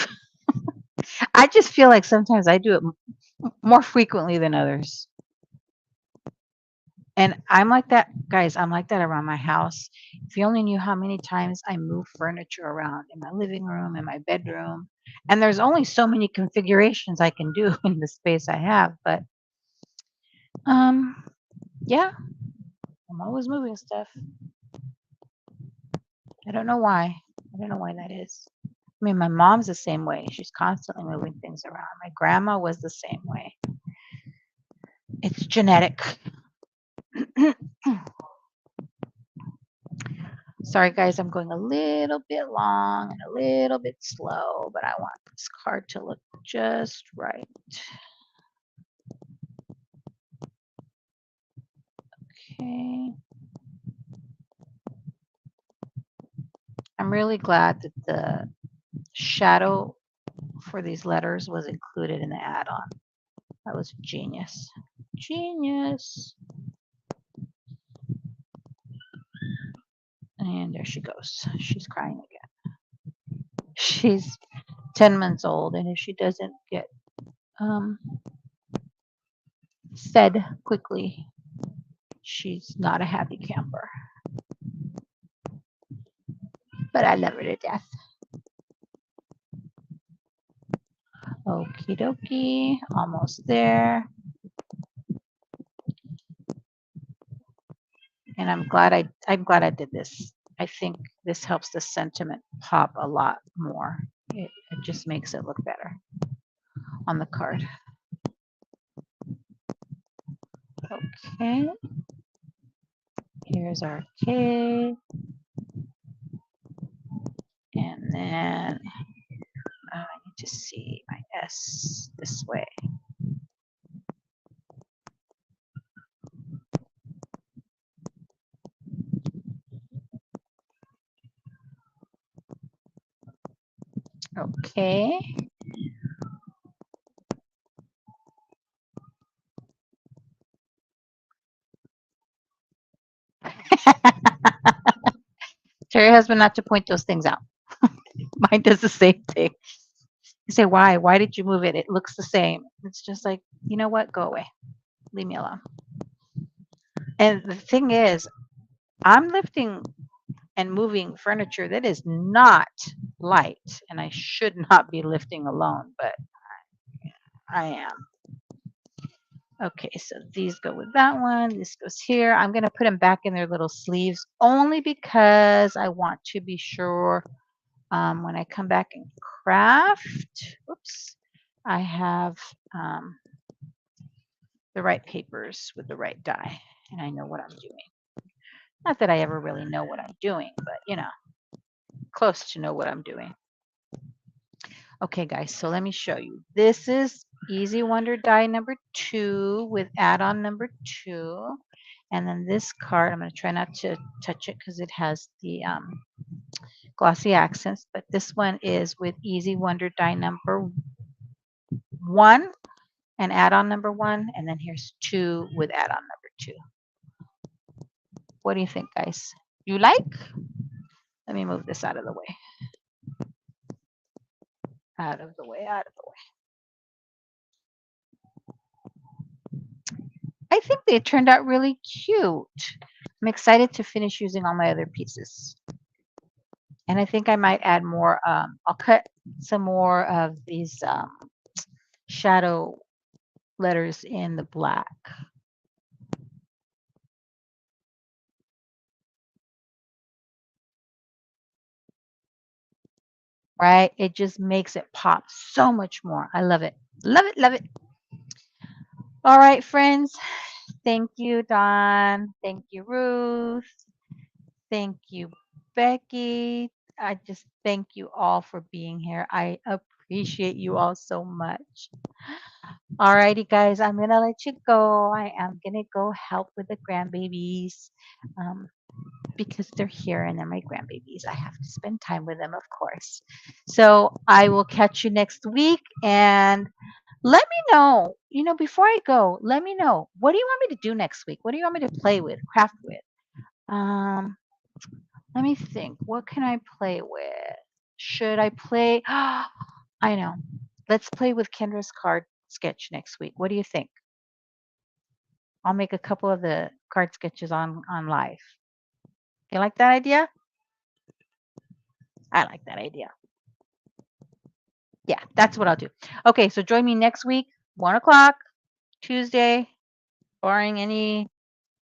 just feel like sometimes I do it more frequently than others. And I'm like that, guys, I'm like that around my house. If you only knew how many times I move furniture around in my living room, in my bedroom, and there's only so many configurations I can do in the space I have, but yeah, I'm always moving stuff. I don't know why. I don't know why that is. I mean, my mom's the same way. She's constantly moving things around. My grandma was the same way. It's genetic. Sorry, guys, I'm going a little bit long and a little bit slow, but I want this card to look just right. Okay. I'm really glad that the shadow for these letters was included in the add-on. That was genius. Genius. And there she goes. She's crying again. She's 10 months old, and if she doesn't get fed quickly, she's not a happy camper. But I love her to death. Okie dokie, almost there. And I'm glad I did this. I think this helps the sentiment pop a lot more. It just makes it look better on the card. Okay. Here's our K. And then I need to see my S this way. Okay. Tell your husband not to point those things out. Mine does the same thing. You say, why? Why did you move it? It looks the same. It's just like, you know what? Go away. Leave me alone. And the thing is, I'm lifting and moving furniture that is not light, and I should not be lifting alone, but I am. Okay, so these go with that one. This goes here. I'm going to put them back in their little sleeves only because I want to be sure when I come back and craft, whoops, I have um, the right papers with the right die and I know what I'm doing. Not that I ever really know what I'm doing, but close to know what I'm doing. Okay, guys, so let me show you. This is Easy Wonder die number 2 with add-on number 2. And then this card, I'm going to try not to touch it because it has the glossy accents. But this one is with Easy Wonder die number 1 and add-on number 1. And then here's 2 with add-on number 2. What do you think, guys? You like? Let me move this out of the way. Out of the way, out of the way. I think they turned out really cute. I'm excited to finish using all my other pieces. And I think I might add more. I'll cut some more of these shadow letters in the black. Right? It just makes it pop so much more. I love it. Love it, love it. All right, friends. Thank you, Dawn. Thank you, Ruth. Thank you, Becky. I just thank you all for being here. I appreciate you all so much. All righty, guys, I'm going to let you go. I am going to go help with the grandbabies because they're here and they're my grandbabies. I have to spend time with them, of course. So I will catch you next week and let me know, before I go, let me know, what do you want me to do next week? What do you want me to play with, craft with? Let me think. What can I play with? Should I play? I know. Let's play with Kendra's card sketch next week. What do you think? I'll make a couple of the card sketches on live. You like that idea? I like that idea. Yeah, that's what I'll do. Okay, so join me next week, 1 o'clock, Tuesday, barring any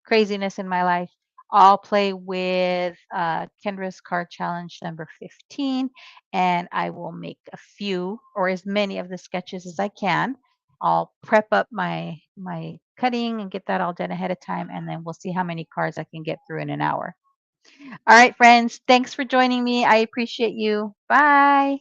craziness in my life. I'll play with Kendra's card challenge number 15, and I will make a few or as many of the sketches as I can. I'll prep up my cutting and get that all done ahead of time, and then we'll see how many cards I can get through in an hour. All right, friends, thanks for joining me. I appreciate you. Bye.